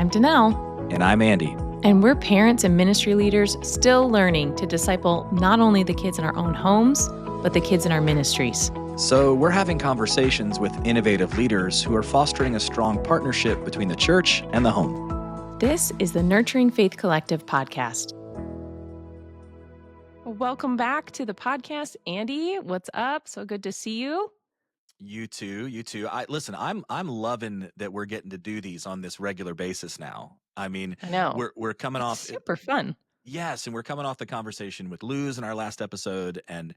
I'm Danelle. And I'm Andy. And we're parents and ministry leaders still learning to disciple not only the kids in our own homes, but the kids in our ministries. So we're having conversations with innovative leaders who are fostering a strong partnership between the church and the home. This is the Nurturing Faith Collective podcast. Welcome back to the podcast, Andy. What's up? So good to see you. You too. Listen, I'm loving that we're getting to do these on this regular basis now. I mean, I know. we're coming It's off super fun. Yes, and we're coming off the conversation with Luz in our last episode, and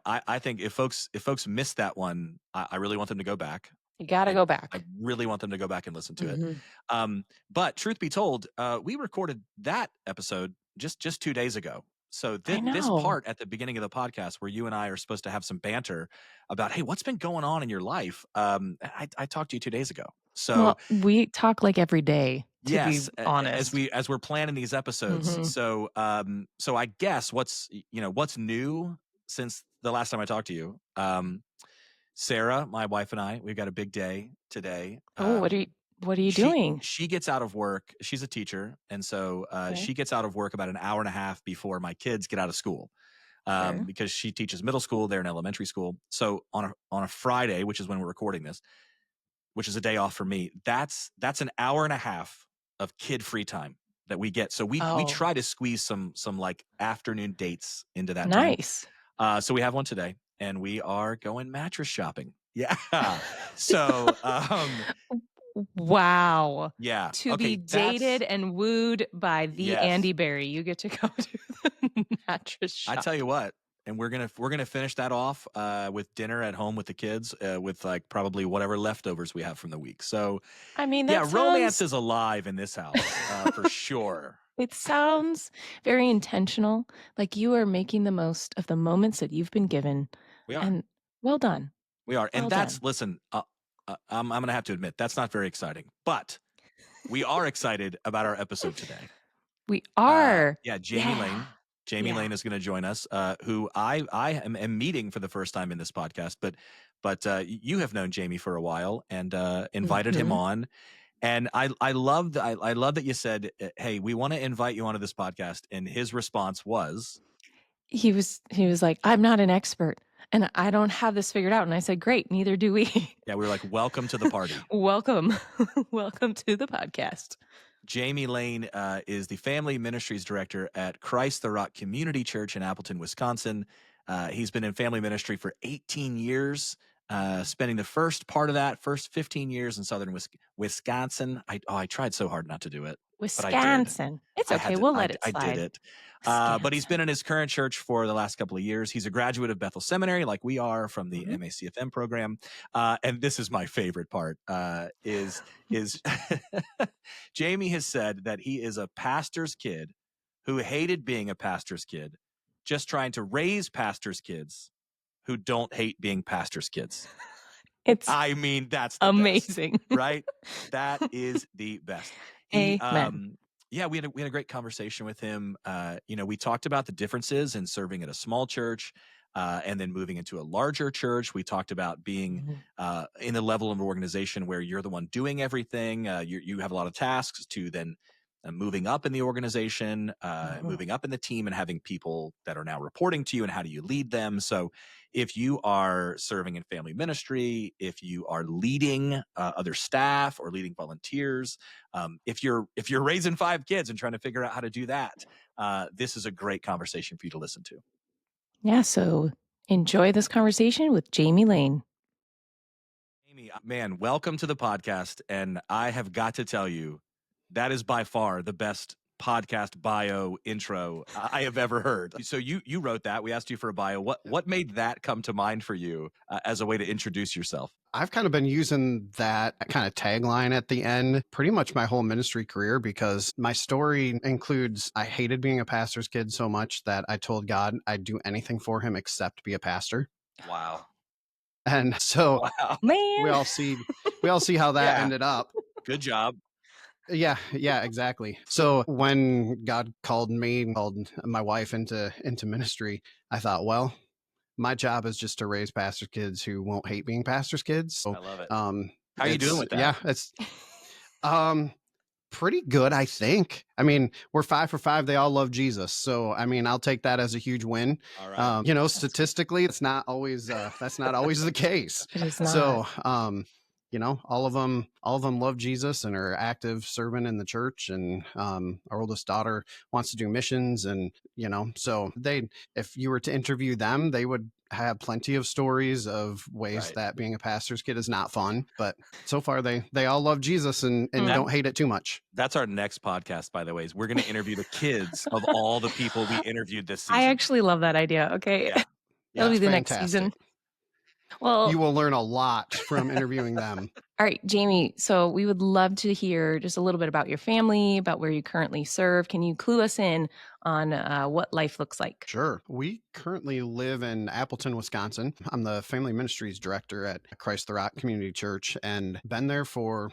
I think if folks missed that one, I really want them to go back. You got to go back. I really want them to go back and listen to it. But truth be told, we recorded that episode just 2 days ago. So this part at the beginning of the podcast where you and I are supposed to have some banter about, hey, what's been going on in your life? I talked to you 2 days ago. So we talk like every day. Yes, be honest, as we're planning these episodes. So I guess what's new since the last time I talked to you, Sarah, my wife, and I, we've got a big day today. What are you doing? She gets out of work. She's a teacher, and so she gets out of work about an hour and a half before my kids get out of school. Because she teaches middle school, they're in elementary school. So on a Friday, which is when we're recording this, which is a day off for me, that's an hour and a half of kid free time that we get. So we try to squeeze some like afternoon dates into that time. Nice. So we have one today, and we are going mattress shopping. Yeah. So wow. Yeah. To be dated and wooed by the Andy Berry, you get to go to the mattress shop. I tell you what, and we're gonna finish that off with dinner at home with the kids, with like probably whatever leftovers we have from the week. So I mean, romance is alive in this house for sure. It sounds very intentional, like you are making the most of the moments that you've been given. We are. And well done. We are, and listen. I'm gonna have to admit that's not very exciting, but we are excited about our episode today. We are. Jamie Lane is going to join us, who I am meeting for the first time in this podcast, but you have known Jamie for a while and invited him on. And I love that you said, hey, we want to invite you onto this podcast. And his response was, he was like, I'm not an expert and I don't have this figured out. And I said, great, neither do we. Yeah, we were like, welcome to the party. Welcome to the podcast. Jamie Lane is the Family Ministries Director at Christ the Rock Community Church in Appleton, Wisconsin. He's been in family ministry for 18 years, spending the first 15 years in southern Wisconsin. I tried so hard not to do it. Wisconsin. It's okay. We'll let it slide. I did it. But he's been in his current church for the last couple of years. He's a graduate of Bethel Seminary, like we are, from the MACFM program. And this is my favorite part, is Jamie has said that he is a pastor's kid who hated being a pastor's kid, just trying to raise pastor's kids who don't hate being pastor's kids. That's the amazing, best, right? That is the best. Amen. We had a great conversation with him. We talked about the differences in serving at a small church and then moving into a larger church. We talked about being in the level of organization where you're the one doing everything. You have a lot of tasks to then moving up in the organization, moving up in the team, and having people that are now reporting to you, and how do you lead them? So if you are serving in family ministry, if you are leading other staff or leading volunteers, if you're raising 5 kids and trying to figure out how to do that, this is a great conversation for you to listen to. Yeah, so enjoy this conversation with Jamie Lane. Jamie, man, welcome to the podcast. And I have got to tell you, that is by far the best podcast bio intro I have ever heard. So you wrote that. We asked you for a bio. What made that come to mind for you as a way to introduce yourself? I've kind of been using that kind of tagline at the end pretty much my whole ministry career, because my story includes I hated being a pastor's kid so much that I told God I'd do anything for him except be a pastor. Wow. And so Man. we all see how that ended up. Good job. Yeah, exactly. So when God called my wife into ministry, I thought, well, my job is just to raise pastor kids who won't hate being pastor's kids. So, I love it. How are you doing with that? Yeah, it's Pretty good, I think. I mean, we're 5 for 5. They all love Jesus. So, I mean, I'll take that as a huge win. All right. You know, That's good. statistically, it's not always that's not always the case. It is not. So, you know, all of them love Jesus and are active serving in the church. And our oldest daughter wants to do missions, and you know, so if you were to interview them, they would have plenty of stories of ways Right. that being a pastor's kid is not fun. But so far, they all love Jesus and Mm. don't hate it too much. That's our next podcast, by the way. Is we're going to interview the kids of all the people we interviewed this season. I actually love that idea. Okay. Yeah. That'll be it's the next season. fantastic. Well, You will learn a lot from interviewing them. all right, Jamie. So we would love to hear just a little bit about your family, about where you currently serve. Can you clue us in on what life looks like? Sure. We currently live in Appleton, Wisconsin. I'm the family ministries director at Christ the Rock Community Church and been there for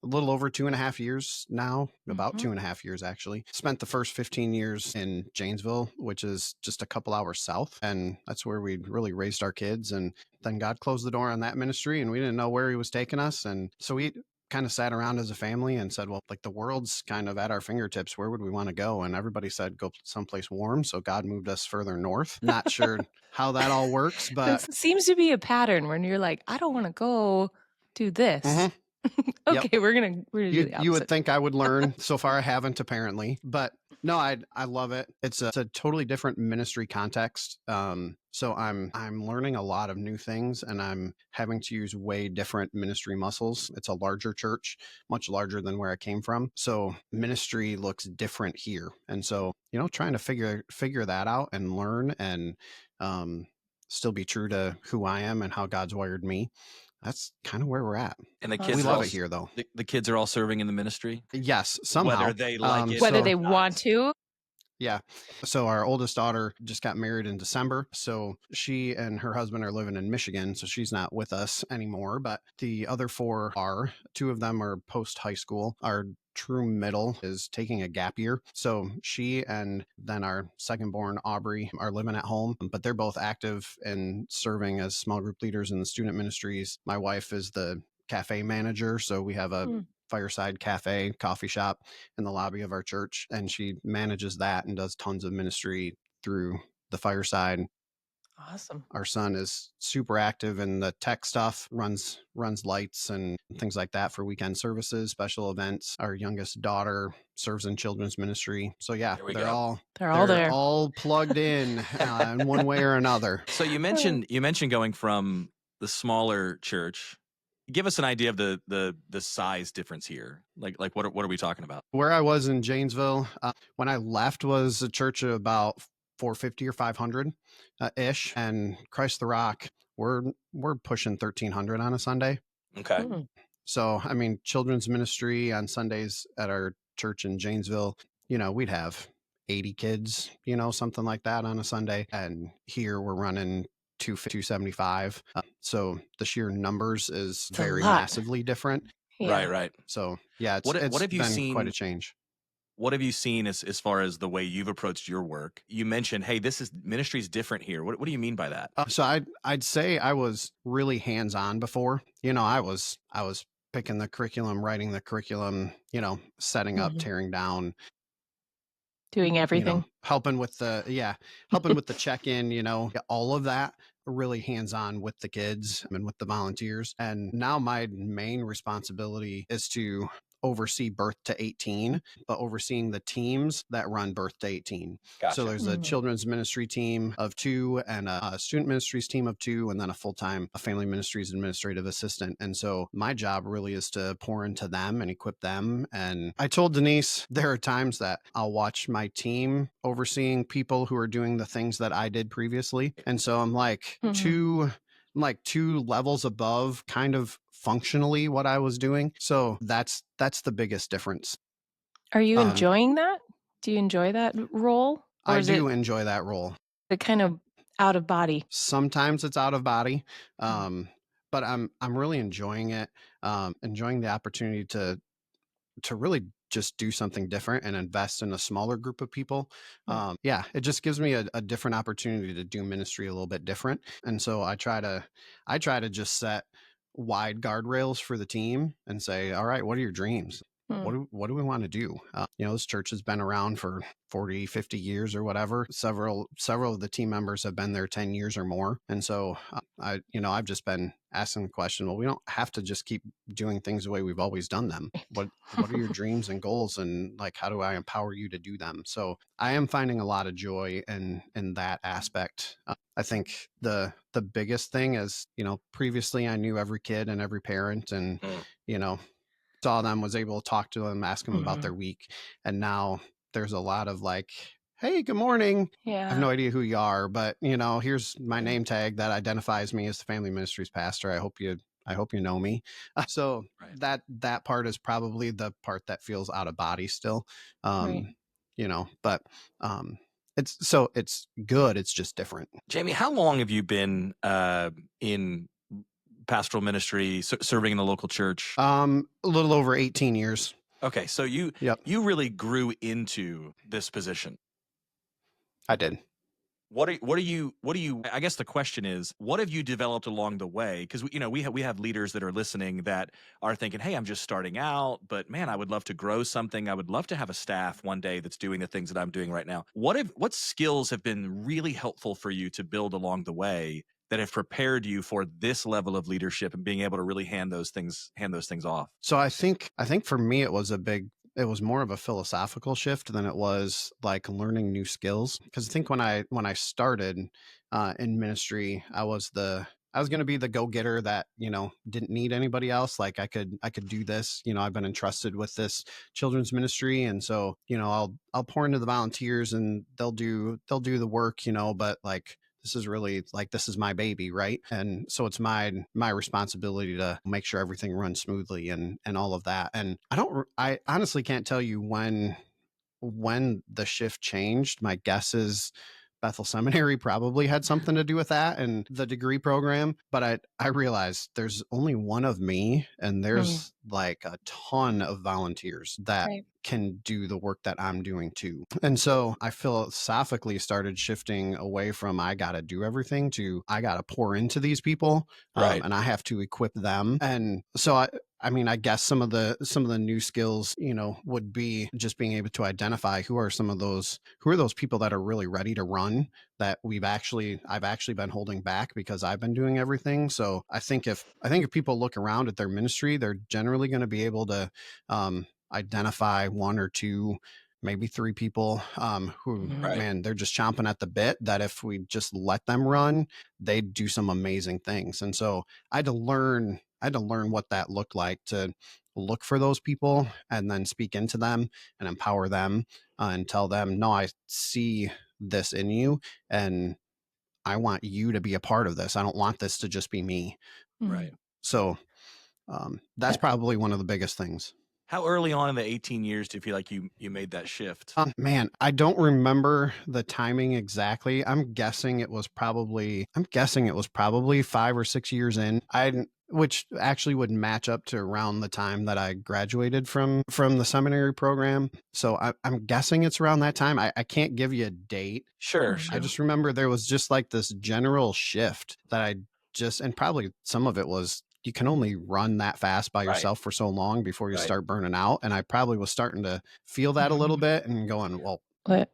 a little over 2.5 years now, about 2.5 years actually. Spent the first 15 years in Janesville, which is just a couple hours south. And that's where we really raised our kids. And then God closed the door on that ministry and we didn't know where he was taking us. And so we kind of sat around as a family and said, well, like the world's kind of at our fingertips. Where would we want to go? And everybody said, go someplace warm. So God moved us further north. Not sure how that all works, but It seems to be a pattern when you're like, I don't want to go do this. Mhm. Okay, we're gonna do the opposite. you would think I would learn. So far, I haven't apparently, but no, I love it. It's a totally different ministry context. So I'm learning a lot of new things, and I'm having to use way different ministry muscles. It's a larger church, much larger than where I came from. So ministry looks different here, and so you know, trying to figure that out and learn and still be true to who I am and how God's wired me. That's kind of where we're at. And the We kids We are love all, it here, though. the kids are all serving in the ministry, Yes, somehow. whether they like it Whether or they not. want to. Yeah. So our oldest daughter just got married in December. So she and her husband are living in Michigan. So she's not with us anymore. But the other 4 are. 2 of them are post high school. Our true middle is taking a gap year. So she and then our second born, Aubrey, are living at home, but they're both active in serving as small group leaders in the student ministries. My wife is the cafe manager. So we have a Fireside Cafe coffee shop in the lobby of our church, and she manages that and does tons of ministry through the Fireside. Awesome. Our son is super active in the tech stuff, runs lights and things like that for weekend services, special events. Our youngest daughter serves in children's ministry. So yeah, There we they're go. all They're all there. all plugged in one way or another. So you mentioned going from the smaller church. Give us an idea of the size difference here. Like what are we talking about? Where I was in Janesville, when I left, was a church of about 450 or 500 ish, and Christ the Rock, we're pushing 1,300 on a Sunday. Okay. Mm. So I mean, children's ministry on Sundays at our church in Janesville, you know, we'd have 80 kids, you know, something like that on a Sunday, and here we're running 275. So the sheer numbers is It's a very lot. massively different. Yeah. Right. So yeah, What it's have you been seen- quite a change. What have you seen as far as the way you've approached your work? You mentioned, hey, ministry is different here. What do you mean by that? So I'd say I was really hands-on before. You know, I was picking the curriculum, writing the curriculum, you know, setting up, Mhm. tearing down, Doing you everything. know, helping with the check-in, you know, all of that, really hands-on with the kids and with the volunteers. And now my main responsibility is to oversee birth to 18, but overseeing the teams that run birth to 18. So there's a Mhm. children's ministry team of 2 and a student ministries team of 2, and then a family ministries administrative assistant. And so my job really is to pour into them and equip them. And I told Denise, there are times that I'll watch my team overseeing people who are doing the things that I did previously. And so I'm like Mhm. 2 levels above kind of functionally what I was doing. So that's the biggest difference. Are you Um, enjoying that? Do you enjoy that role? Or I is do enjoy that role. it kind of out of body? Sometimes it's out of body, but I'm really enjoying it. Enjoying the opportunity to really just do something different and invest in a smaller group of people. Yeah. Yeah, it just gives me a different opportunity to do ministry a little bit different. And so I try to just set wide guardrails for the team and say, all right, what are your dreams? Hmm. what do we want to do? This church has been around for 40, 50 years or whatever. Several of the team members have been there 10 years or more. And so I've just been asking the question, well, we don't have to just keep doing things the way we've always done them. What are your dreams and goals, and like, how do I empower you to do them? So I am finding a lot of joy in that aspect. I think the biggest thing is, previously I knew every kid and every parent, and saw them, was able to talk to them, ask them about their week. And now there's a lot of like, hey, good morning. I have no idea who you are, but here's my name tag that identifies me as the family ministries pastor. I hope you know me. So Right. that part is probably the part that feels out of body still. Right. But it's good. It's just different. Jamie, how long have you been in pastoral ministry, serving in the local church? A little over 18 years. Okay, so you really grew into this position. I did. What are you? I guess the question is, what have you developed along the way? Because we have leaders that are listening that are thinking, hey, I'm just starting out, but man, I would love to grow something. I would love to have a staff one day that's doing the things that I'm doing right now. What skills have been really helpful for you to build along the way that have prepared you for this level of leadership and being able to really hand those things off? So I think for me it was more of a philosophical shift than it was like learning new skills. Because I think when I started in ministry, I was going to be the go-getter that didn't need anybody else. Like I could do this. I've been entrusted with this children's ministry, and so I'll pour into the volunteers and they'll do the work. But like, this is really like, this is my baby, right? And so it's my responsibility to make sure everything runs smoothly and all of that. And I honestly can't tell you when the shift changed. My guess is Bethel Seminary probably had something to do with that and the degree program. But I realized there's only one of me, and there's like a ton of volunteers that can do the work that I'm doing too. And so I philosophically started shifting away from I got to do everything to I got to pour into these people, and I have to equip them. And so I guess some of the new skills, would be just being able to identify who are those people that are really ready to run, that I've actually been holding back because I've been doing everything. So I think if people look around at their ministry, they're generally going to be able to identify one or two, maybe three people who, man, they're just chomping at the bit, that if we just let them run, they do some amazing things. And so I had to learn what that looked like, to look for those people and then speak into them and empower them and tell them, no, I see this in you and I want you to be a part of this. I don't want this to just be me. Right. So that's probably one of the biggest things. How early on in the 18 years do you feel like you made that shift? Man, I don't remember the timing exactly. I'm guessing it was probably 5 or 6 years in. Which actually would match up to around the time that I graduated from the seminary program. So I'm guessing it's around that time. I can't give you a date. Sure. I just remember there was just like this general shift that and probably some of it was, you can only run that fast by yourself for so long before you start burning out. And I probably was starting to feel that a little bit and going, well,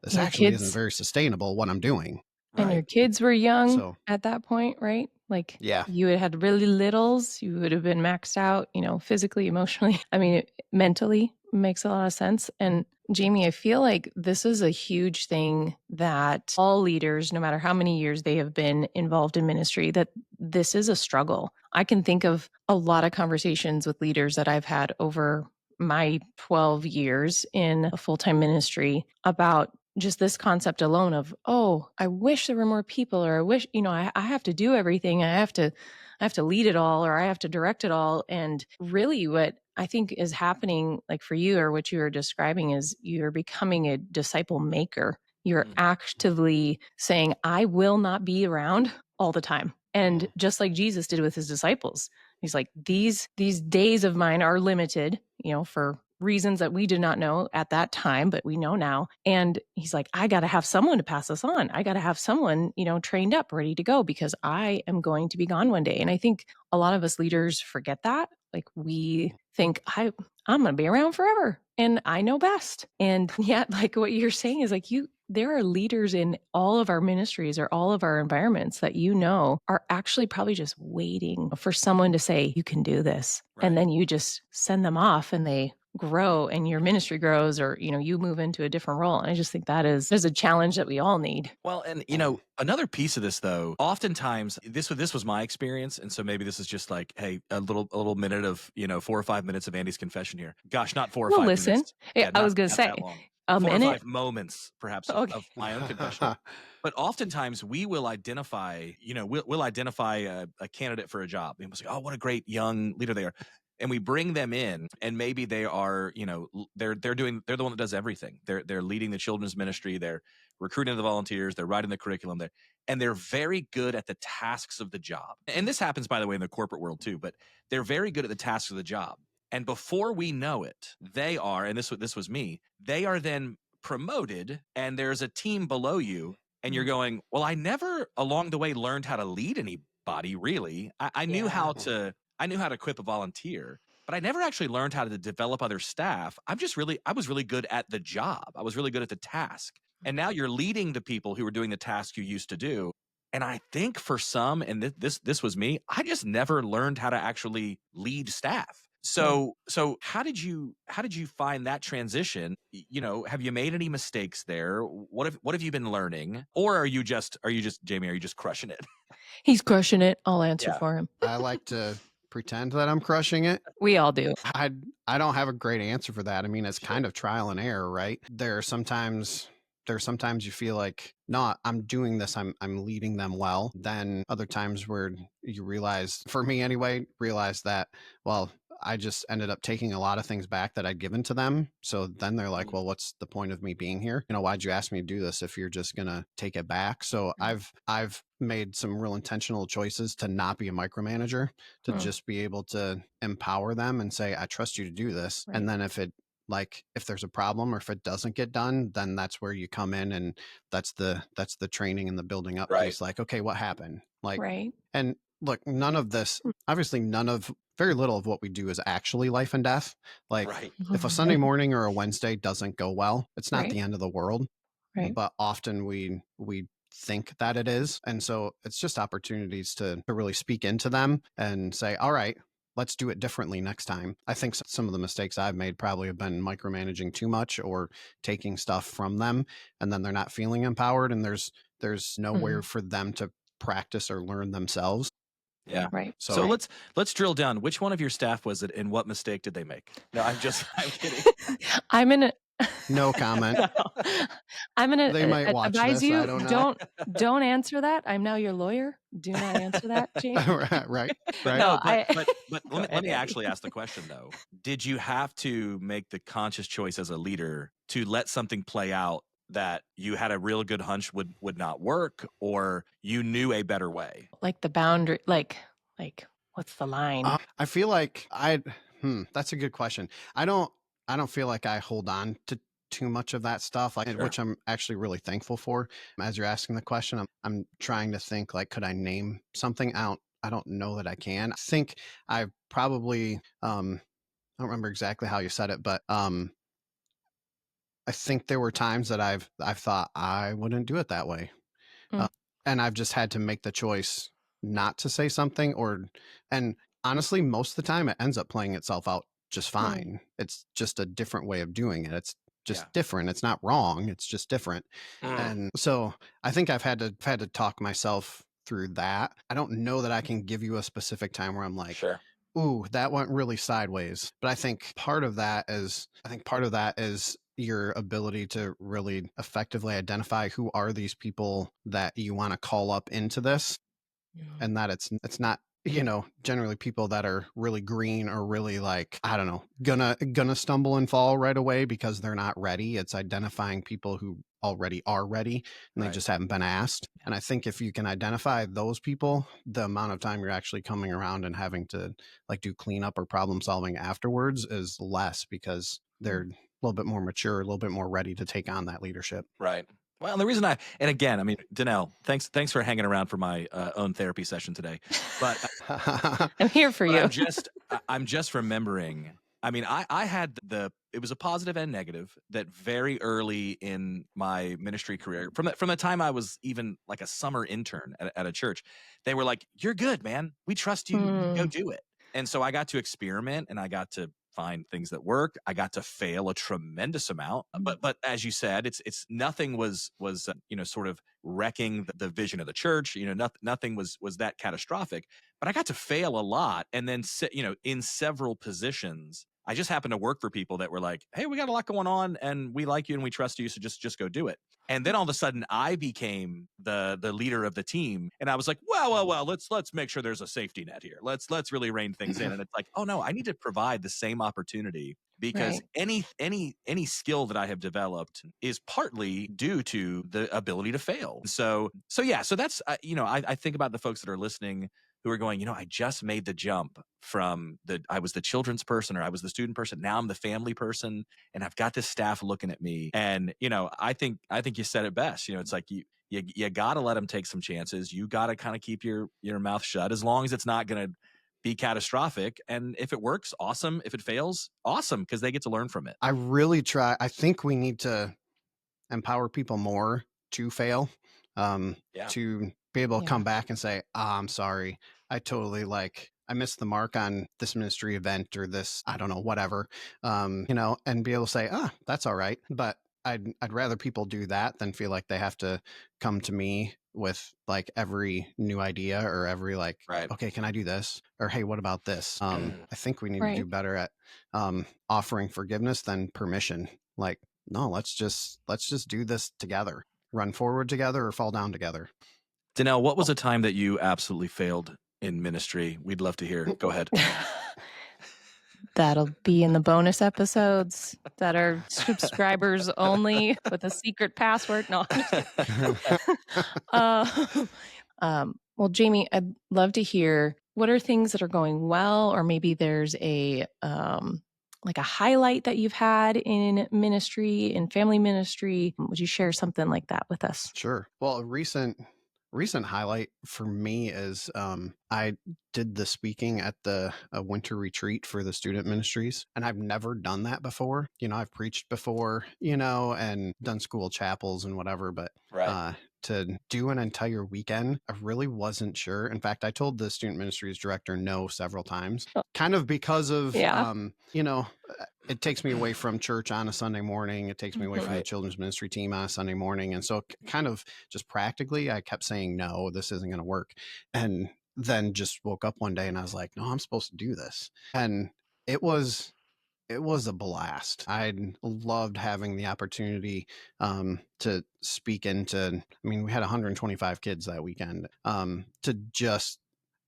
this actually isn't very sustainable, what I'm doing. And your kids were young at that point, right? Like, you had really littles, you would have been maxed out, physically, emotionally. I mean, mentally makes a lot of sense. And Jamie, I feel like this is a huge thing that all leaders, no matter how many years they have been involved in ministry, that this is a struggle. I can think of a lot of conversations with leaders that I've had over my 12 years in a full-time ministry about just this concept alone of, oh, I wish there were more people, or I wish, I have to do everything. I have to lead it all, or I have to direct it all. And really what I think is happening, like for you, or what you are describing, is you're becoming a disciple maker. You're actively saying, I will not be around all the time. And just like Jesus did with his disciples, he's like, these days of mine are limited, for reasons that we did not know at that time, but we know now. And he's like, I got to have someone to pass this on. I got to have someone, trained up, ready to go, because I am going to be gone one day. And I think a lot of us leaders forget that. Like, we think, I'm going to be around forever and I know best. And yet, like what you're saying is like there are leaders in all of our ministries or all of our environments that are actually probably just waiting for someone to say, you can do this. Right. And then you just send them off and they grow and your ministry grows, or, you move into a different role. And I just think there's a challenge that we all need. Well, and another piece of this though, oftentimes this was my experience. And so maybe this is just like, hey, a little minute of, 4 or 5 minutes of Andy's confession here. Gosh, not 4 or 5 listen. minutes. Yeah, I was going to say a 4 or 5 moments perhaps of my own confession. But oftentimes we will identify, we'll identify a candidate for a job. And we'll say, oh, what a great young leader they are. And we bring them in, and maybe they are, they're the one that does everything. They're leading the children's ministry. They're recruiting the volunteers. They're writing the curriculum there, and they're very good at the tasks of the job. And this happens, by the way, in the corporate world too. But they're very good at the tasks of the job. And before we know it, they are, and this was me. They are then promoted, and there's a team below you, and you're going, well, I never along the way learned how to lead anybody. Really, I knew how to. I knew how to equip a volunteer, but I never actually learned how to develop other staff. I was really good at the job. I was really good at the task. And now you're leading the people who are doing the task you used to do. And I think for some, and this was me, I just never learned how to actually lead staff. So how did you find that transition? Have you made any mistakes there? What have you been learning? Or are you just Jamie, are you just crushing it? He's crushing it. I'll answer for him. I like to pretend that I'm crushing it. We all do. I don't have a great answer for that. I mean, it's kind of trial and error, right? There are sometimes you feel like, no, I'm doing this. I'm leading them well. Then other times where you realize, for me anyway, that, well, I just ended up taking a lot of things back that I'd given to them. So then they're like, well, what's the point of me being here? Why'd you ask me to do this if you're just going to take it back? So I've made some real intentional choices to not be a micromanager, to just be able to empower them and say, I trust you to do this. Right. And then if there's a problem or if it doesn't get done, then that's where you come in, and that's the training and the building up. Right. It's like, okay, what happened? Right. And look, very little of what we do is actually life and death. If a Sunday morning or a Wednesday doesn't go well, it's not the end of the world. Right. But often we think that it is. And so it's just opportunities to really speak into them and say, all right, let's do it differently next time. I think some of the mistakes I've made probably have been micromanaging too much or taking stuff from them, and then they're not feeling empowered, and there's nowhere for them to practice or learn themselves. Yeah. Right. So let's drill down. Which one of your staff was it, and what mistake did they make? No, I'm kidding. I'm in a no comment. I'm gonna they might watch advise this. you. I don't know. Don't answer that. I'm now your lawyer. Do not answer that, Jamie. right. No, but let me actually ask the question though. Did you have to make the conscious choice as a leader to let something play out that you had a real good hunch would not work, or you knew a better way? Like the boundary, like what's the line? I feel like that's a good question. I don't feel like I hold on to too much of that stuff, which I'm actually really thankful for. As you're asking the question, I'm trying to think, could I name something out? I don't know that I can. I think I probably, I don't remember exactly how you said it, but I think there were times that I've thought I wouldn't do it that way. And I've just had to make the choice not to say something, and honestly, most of the time it ends up playing itself out just fine. It's just a different way of doing it. It's just different. It's not wrong. It's just different. And so I think I've had to talk myself through that. I don't know that I can give you a specific time where I'm like, ooh, that went really sideways. But I think part of that is your ability to really effectively identify who are these people that you want to call up into this, and that it's not, generally people that are really green or really gonna stumble and fall right away because they're not ready. It's identifying people who already are ready and they just haven't been asked. And I think if you can identify those people, the amount of time you're actually coming around and having to do cleanup or problem solving afterwards is less, because they're a little bit more mature, a little bit more ready to take on that leadership. Right. Well, the reason Danelle, thanks for hanging around for my own therapy session today. But I'm here for you. I'm just remembering I mean, I had it was a positive and negative that very early in my ministry career, from the time I was even like a summer intern at a church, they were like, "You're good, man. We trust you. Go do it." And so I got to experiment and I got to find things that worked. I got to fail a tremendous amount, but as you said, it's nothing was sort of wrecking the vision of the church. Nothing was that catastrophic, but I got to fail a lot, and then in several positions. I just happened to work for people that were like, "Hey, we got a lot going on, and we like you, and we trust you, so just go do it." And then all of a sudden, I became the leader of the team, and I was like, "Well, let's make sure there's a safety net here. Let's really rein things in." And it's like, "Oh no, I need to provide the same opportunity." Because any skill that I have developed is partly due to the ability to fail. So that's I think about the folks that are listening who are going, I just made the jump from I was the children's person or I was the student person. Now I'm the family person, and I've got this staff looking at me. And, I think you said it best. It's like you got to let them take some chances. You got to kind of keep your mouth shut as long as it's not going to be catastrophic. And if it works, awesome. If it fails, awesome, because they get to learn from it. I really try. I think we need to empower people more to fail, to be able to come back and say, I'm sorry. I totally I missed the mark on this ministry event or this, I don't know, whatever, and be able to say, that's all right. But I'd rather people do that than feel like they have to come to me with like every new idea or every okay, can I do this? Or, hey, what about this? I think we need to do better at offering forgiveness than permission. Like, no, let's just do this together. Run forward together or fall down together. Danelle, what was a time that you absolutely failed in ministry? We'd love to hear. Go ahead. That'll be in the bonus episodes that are subscribers only with a secret password. No. Well, Jamie, I'd love to hear what are things that are going well, or maybe there's a like a highlight that you've had in ministry, in family ministry. Would you share something like that with us? Sure. Well, a recent highlight for me is I did the speaking at the winter retreat for the student ministries, and I've never done that before. I've preached before, and done school chapels and whatever, but to do an entire weekend, I really wasn't sure. In fact, I told the student ministries director no several times, kind of because of, it takes me away from church on a Sunday morning. It takes me away from the children's ministry team on a Sunday morning. And so kind of just practically, I kept saying, no, this isn't going to work. And then just woke up one day and I was like, no, I'm supposed to do this. And it was a blast. I loved having the opportunity to speak into, we had 125 kids that weekend, to just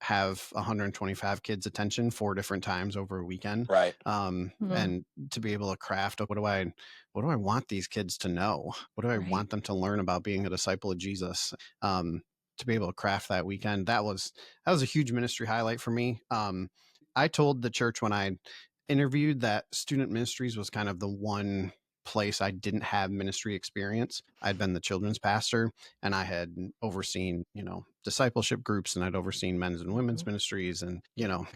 have 125 kids' attention 4 different times over a weekend. Right. And to be able to craft, what do I want these kids to know? What do I want them to learn about being a disciple of Jesus? To be able to craft that weekend, that was a huge ministry highlight for me. I told the church when I interviewed that student ministries was kind of the one place I didn't have ministry experience. I'd been the children's pastor and I had overseen, discipleship groups, and I'd overseen men's and women's ministries and,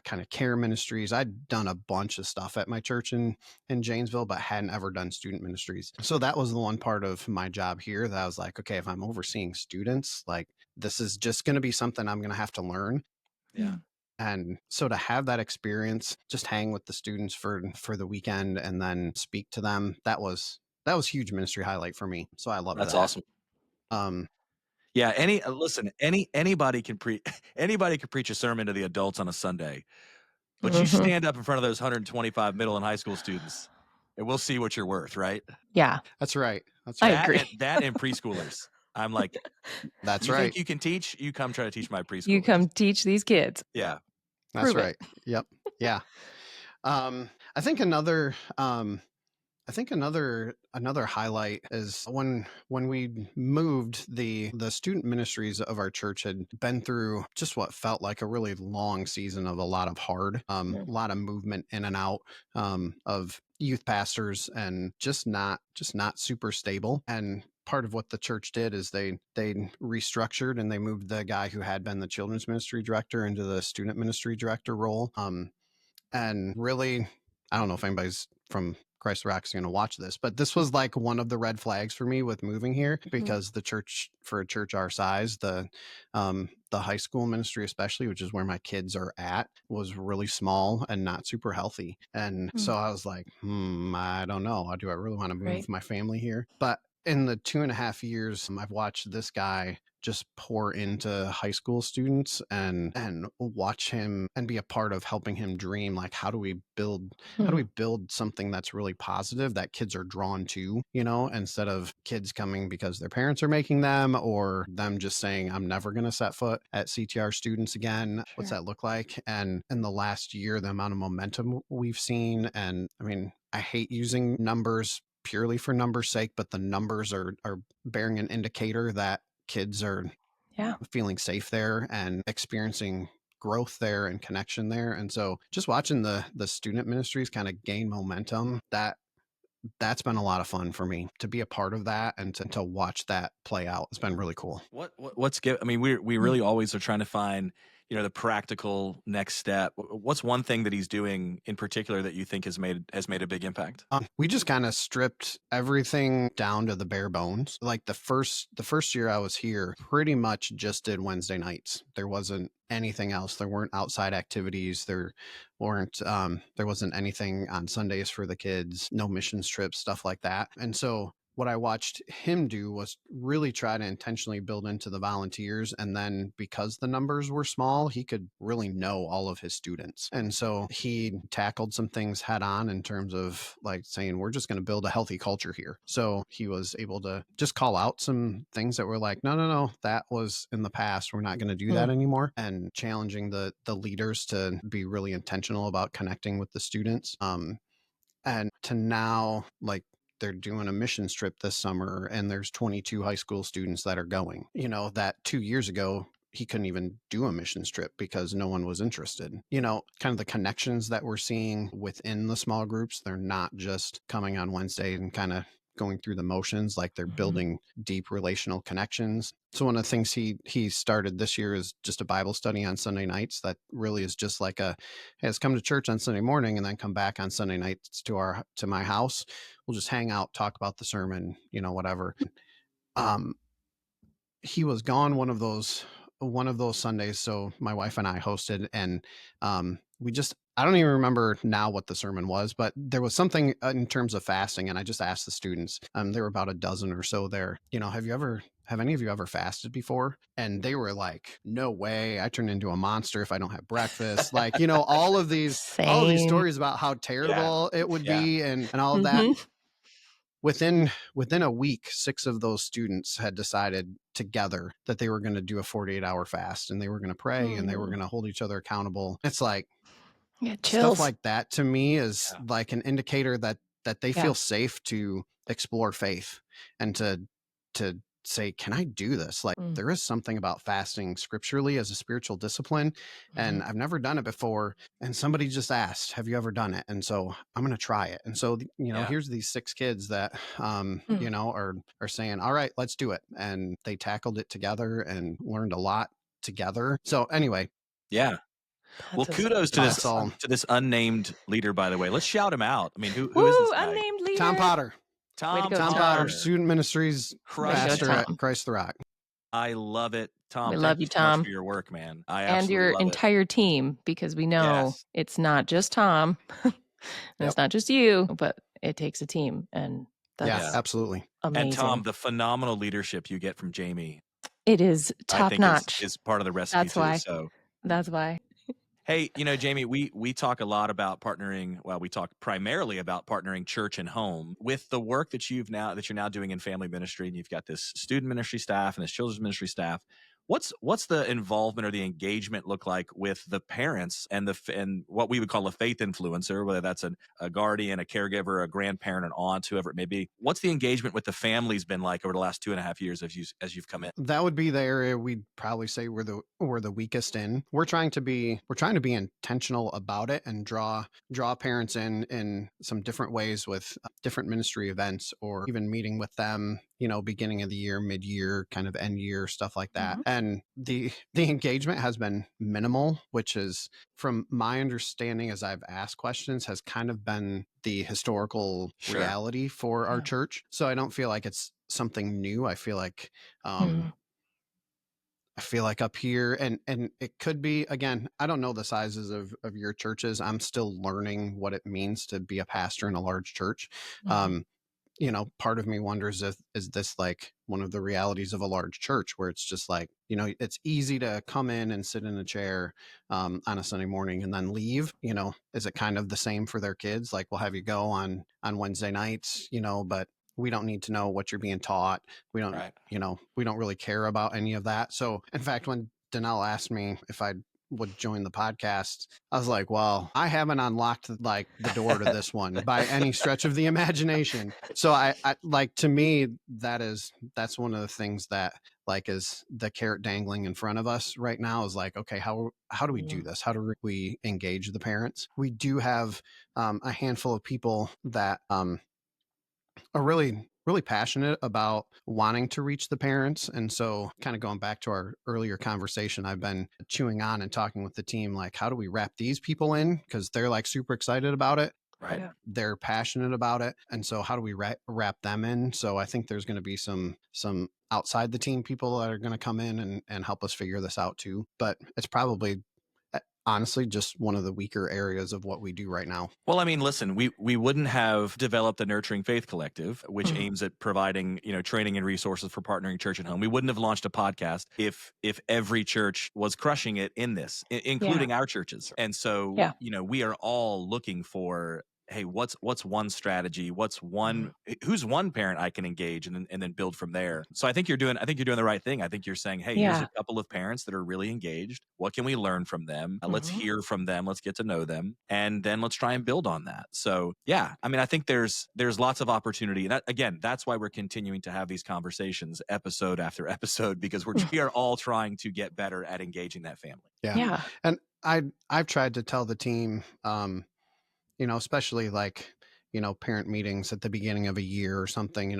kind of care ministries. I'd done a bunch of stuff at my church in Janesville, but hadn't ever done student ministries. So that was the one part of my job here that I was like, okay, if I'm overseeing students, like this is just going to be something I'm going to have to learn. Yeah. And so to have that experience, just hang with the students for the weekend and then speak to them, that was huge ministry highlight for me. So I love that. That's awesome. Yeah. Anybody can preach a sermon to the adults on a Sunday, but you stand up in front of those 125 middle and high school students and we'll see what you're worth. Right. Yeah, that's right. I agree. That and preschoolers. I'm like, that's you right. Think you can teach? You come try to teach my preschoolers. You come teach these kids. Yeah. That's Prove right. It. Yep. Yeah. I think another highlight is when we moved, the student ministries of our church had been through just what felt like a really long season of a lot of a lot of movement in and out of youth pastors, and just not super stable. And part of what the church did is they restructured and they moved the guy who had been the children's ministry director into the student ministry director role. And really, I don't know if anybody's from Christ the Rock is going to watch this, but this was like one of the red flags for me with moving here, because the church, for a church our size, the high school ministry especially, which is where my kids are at, was really small and not super healthy. And so I was like, I don't know. Do I really want to move my family here? But in the 2.5 years, I've watched this guy just pour into high school students and watch him and be a part of helping him dream, like, how do we build something that's really positive that kids are drawn to, instead of kids coming because their parents are making them, or them just saying, I'm never going to set foot at CTR students again. What's that look like? And in the last year, the amount of momentum we've seen, and I mean, I hate using numbers purely for numbers' sake, but the numbers are bearing an indicator that kids are feeling safe there and experiencing growth there and connection there. And so just watching the student ministries kind of gain momentum, that's been a lot of fun for me to be a part of that, and to watch that play out. It's been really cool. What's good? I mean, we really always are trying to find, the practical next step. What's one thing that he's doing in particular that you think has made a big impact? We just kind of stripped everything down to the bare bones. Like the first year I was here, pretty much just did Wednesday nights. There wasn't anything else. There weren't outside activities. There wasn't anything on Sundays for the kids, no missions trips, stuff like that. And so what I watched him do was really try to intentionally build into the volunteers. And then because the numbers were small, he could really know all of his students. And so he tackled some things head on in terms of like saying, we're just going to build a healthy culture here. So he was able to just call out some things that were like, no, that was in the past. We're not going to do that anymore. And challenging the leaders to be really intentional about connecting with the students. And to now, like, they're doing a missions trip this summer and there's 22 high school students that are going, that 2 years ago, he couldn't even do a missions trip because no one was interested. Kind of the connections that we're seeing within the small groups, they're not just coming on Wednesday and kind of going through the motions, like they're building deep relational connections. So one of the things he started this year is just a Bible study on Sunday nights that really is just like hey, let's come to church on Sunday morning and then come back on Sunday nights to my house. We'll just hang out, talk about the sermon, whatever. He was gone one of those Sundays. So my wife and I hosted, and I don't even remember now what the sermon was, but there was something in terms of fasting. And I just asked the students, there were about a dozen or so there, have any of you ever fasted before? And they were like, no way. I turn into a monster if I don't have breakfast. Like, all of these stories about how terrible it would be and all of that. Within a week, 6 of those students had decided together that they were going to do a 48-hour fast, and they were going to pray and they were going to hold each other accountable. It's like, stuff like that to me is like an indicator that they feel safe to explore faith and to say, can I do this? Like, there is something about fasting scripturally as a spiritual discipline, and I've never done it before. And somebody just asked, have you ever done it? And so I'm going to try it. And so, here's these 6 kids that, are saying, all right, let's do it. And they tackled it together and learned a lot together. So anyway. Yeah. Well, kudos to this unnamed leader, by the way. Let's shout him out. I mean, who is this guy? Unnamed leader. Tom Potter. Tom Potter, Student Ministries pastor at Christ the Rock. I love it, Tom. We love you, Tom, so much for your work, man. And your entire team, because we know it's not just Tom, and it's not just you, but it takes a team, and that's absolutely amazing. And Tom, the phenomenal leadership you get from Jamie, it is top notch. Is part of the recipe. That's why. So that's why. Hey, Jamie, we talk a lot about partnering. Well, we talk primarily about partnering church and home. With the work that you're now doing in family ministry, and you've got this student ministry staff and this children's ministry staff. What's the involvement or the engagement look like with the parents and what we would call a faith influencer, whether that's a guardian, a caregiver, a grandparent, an aunt, whoever it may be? What's the engagement with the families been like over the last 2.5 years as you've come in? That would be the area we'd probably say we're the weakest in. We're trying to be intentional about it and draw parents in some different ways with different ministry events, or even meeting with them, beginning of the year, mid-year, kind of end year, stuff like that. And the engagement has been minimal, which is, from my understanding as I've asked questions, has kind of been the historical reality for our church. So I don't feel like it's something new. I feel like up here, and it could be, again, I don't know the sizes of your churches. I'm still learning what it means to be a pastor in a large church. Part of me wonders if, is this like one of the realities of a large church where it's just like, it's easy to come in and sit in a chair on a Sunday morning and then leave. Is it kind of the same for their kids? Like, we'll have you go on Wednesday nights, but we don't need to know what you're being taught. We don't, we don't really care about any of that. So in fact, when Danelle asked me if I would join the podcast, I was like, well, I haven't unlocked like the door to this one by any stretch of the imagination. So I like, to me, that's one of the things that like is the carrot dangling in front of us right now, is like, okay, how do we do this? How do we engage the parents? We do have a handful of people that are really passionate about wanting to reach the parents. And so, kind of going back to our earlier conversation, I've been chewing on and talking with the team, like, how do we wrap these people in? Because they're like super excited about it. Right. Yeah. They're passionate about it. And so how do we wrap them in? So I think there's going to be some outside the team people that are going to come in and help us figure this out too. But it's probably, honestly, just one of the weaker areas of what we do right now. Well, I mean, listen, we wouldn't have developed the Nurturing Faith Collective, which aims at providing, training and resources for partnering church and home. We wouldn't have launched a podcast if every church was crushing it in this, including our churches. And so, we are all looking for, hey, what's one strategy? Who's one parent I can engage and then build from there. So I think you're doing the right thing. I think you're saying, hey, here's a couple of parents that are really engaged. What can we learn from them? Let's hear from them. Let's get to know them. And then let's try and build on that. So yeah, I mean, I think there's lots of opportunity. And again, that's why we're continuing to have these conversations episode after episode, because we are all trying to get better at engaging that family. Yeah. And I've tried to tell the team, especially like, parent meetings at the beginning of a year or something,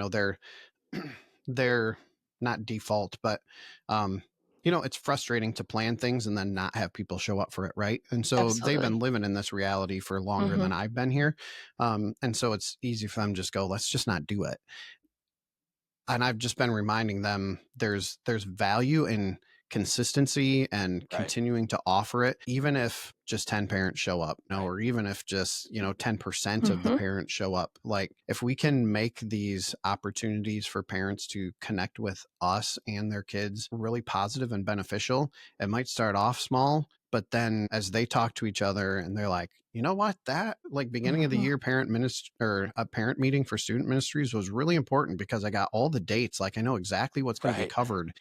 they're not default, but, it's frustrating to plan things and then not have people show up for it. Right. And so they've been living in this reality for longer than I've been here. And so it's easy for them to just go, let's just not do it. And I've just been reminding them there's value in consistency and continuing to offer it, even if just 10 parents show up, or even if just, 10% of the parents show up. Like, if we can make these opportunities for parents to connect with us and their kids really positive and beneficial, it might start off small, but then as they talk to each other and they're like, you know what, that like beginning of the year parent meeting for student ministries was really important because I got all the dates. Like, I know exactly what's going to be covered,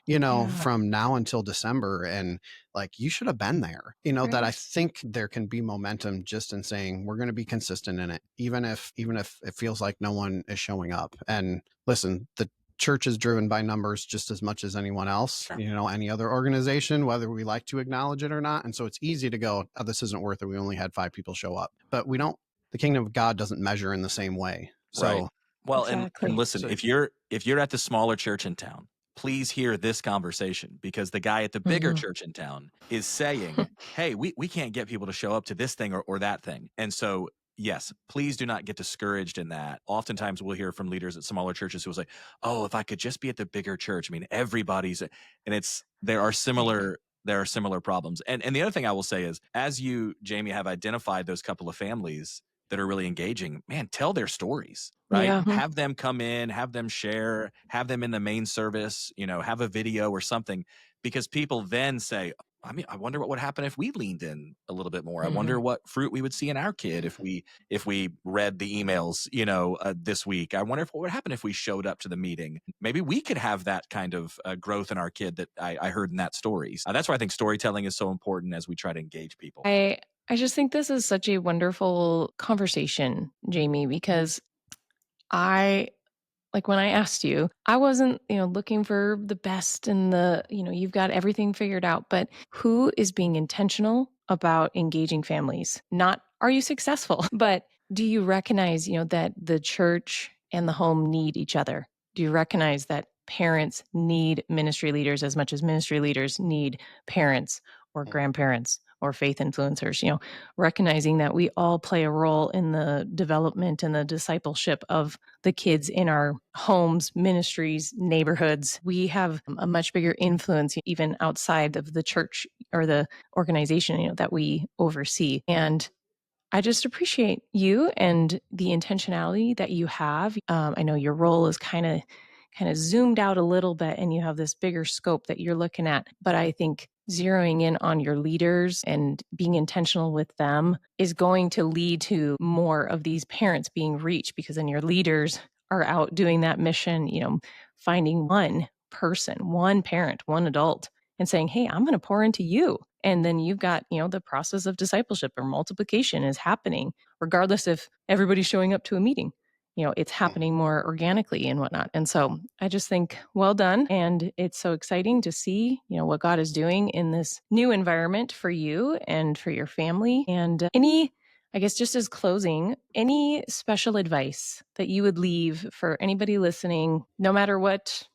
from now until December. And like, you should have been there, that I think there can be momentum just in saying we're going to be consistent in it, even if it feels like no one is showing up. And listen, the church is driven by numbers just as much as anyone else, any other organization, whether we like to acknowledge it or not. And so it's easy to go, oh, this isn't worth it. We only had 5 people show up, but the kingdom of God doesn't measure in the same way. So, well, and listen, if you're at the smaller church in town, please hear this conversation, because the guy at the bigger church in town is saying, hey, we can't get people to show up to this thing or that thing. And so, yes, please do not get discouraged in that. Oftentimes we'll hear from leaders at smaller churches who will say, oh, if I could just be at the bigger church. I mean, and there are similar problems. And the other thing I will say is, as you, Jamie, have identified those couple of families that are really engaging, man, tell their stories, right? Yeah. Have them come in, have them share, have them in the main service, have a video or something, because people then say, I mean, I wonder what would happen if we leaned in a little bit more. I wonder what fruit we would see in our kid if we read the emails, this week. I wonder what would happen if we showed up to the meeting. Maybe we could have that kind of growth in our kid that I heard in that story. That's why I think storytelling is so important as we try to engage people. I just think this is such a wonderful conversation, Jamie, because like when I asked you, I wasn't, looking for the best and you've got everything figured out, but who is being intentional about engaging families? Not, are you successful? But do you recognize, that the church and the home need each other? Do you recognize that parents need ministry leaders as much as ministry leaders need parents or grandparents or faith influencers, recognizing that we all play a role in the development and the discipleship of the kids in our homes, ministries, neighborhoods. We have a much bigger influence even outside of the church or the organization, that we oversee. And I just appreciate you and the intentionality that you have. I know your role is kind of zoomed out a little bit and you have this bigger scope that you're looking at. But I think zeroing in on your leaders and being intentional with them is going to lead to more of these parents being reached, because then your leaders are out doing that mission, finding one person, one parent, one adult, and saying, hey, I'm going to pour into you. And then you've got, the process of discipleship or multiplication is happening, regardless if everybody's showing up to a meeting. It's happening more organically and whatnot. And so I just think, well done. And it's so exciting to see, what God is doing in this new environment for you and for your family. And I guess just as closing, any special advice that you would leave for anybody listening, no matter what,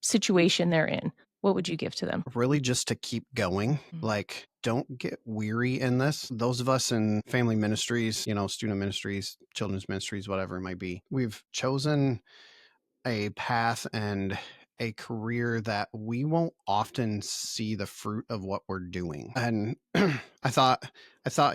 situation they're in? What would you give to them? Really just to keep going. Like, don't get weary in this. Those of us in family ministries, student ministries, children's ministries, whatever it might be, we've chosen a path and a career that we won't often see the fruit of what we're doing. And I thought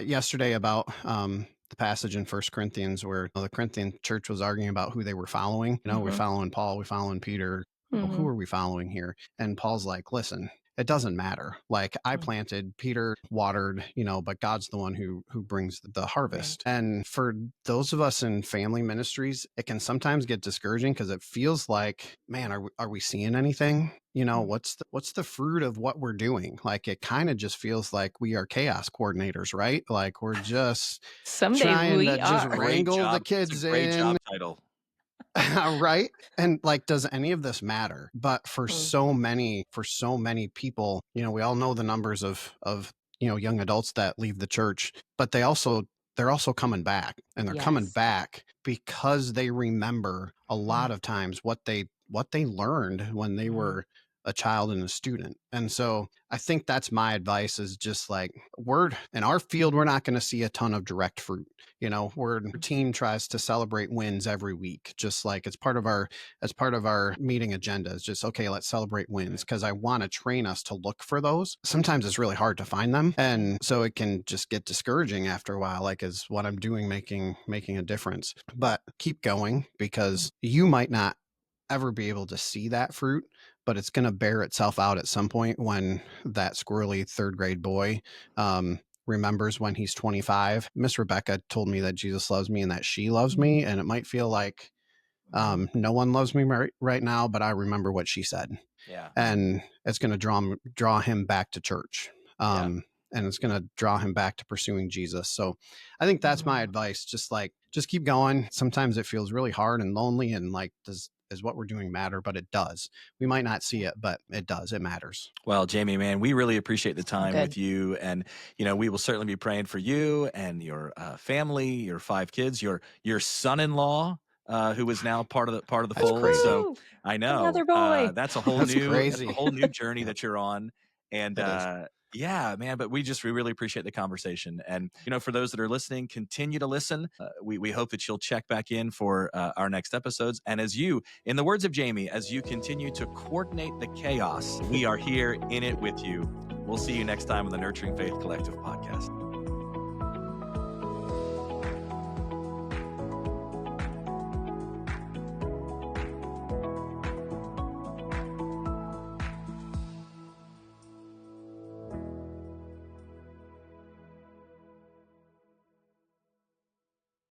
yesterday about the passage in 1 Corinthians where the Corinthian church was arguing about who they were following. We're following Paul, we're following Peter. Who are we following here? And Paul's like, listen, it doesn't matter. Like, I planted, Peter watered, but God's the one who brings the harvest. Right. And for those of us in family ministries, it can sometimes get discouraging because it feels like, man, are we seeing anything? What's the fruit of what we're doing? Like, it kind of just feels like we are chaos coordinators, right? Like, we're just trying to just wrangle the kids in. Great job title. Right. And like, does any of this matter? But for so many people, we all know the numbers of young adults that leave the church, but they're also coming back, and they're coming back because they remember a lot of times what they learned when they were a child and a student. And so I think that's my advice, is just like, in our field, we're not going to see a ton of direct fruit. Our team tries to celebrate wins every week, just like it's part of our meeting agenda. It's just, okay, let's celebrate wins, because I want to train us to look for those. Sometimes it's really hard to find them. And so it can just get discouraging after a while, like, is what I'm doing making a difference? But keep going, because you might not ever be able to see that fruit, but it's going to bear itself out at some point when that squirrely third grade boy remembers when he's 25. Miss Rebecca told me that Jesus loves me and that she loves me. And it might feel like no one loves me right now, but I remember what she said. Yeah. And it's going to draw him back to church. And it's going to draw him back to pursuing Jesus. So I think that's my advice. Just keep going. Sometimes it feels really hard and lonely, and like, does what we're doing matter? But it does. We might not see it, but it does. It matters. Well, Jamie, man, we really appreciate the time with you. And, we will certainly be praying for you and your family, your 5 kids, your son-in-law, who is now part of the fold. Crazy. So I know another boy. That's a whole new journey that you're on. And, yeah, man, but we really appreciate the conversation. And, for those that are listening, continue to listen. We hope that you'll check back in for our next episodes. And as you, in the words of Jamie, as you continue to coordinate the chaos, we are here in it with you. We'll see you next time on the Nurturing Faith Collective podcast.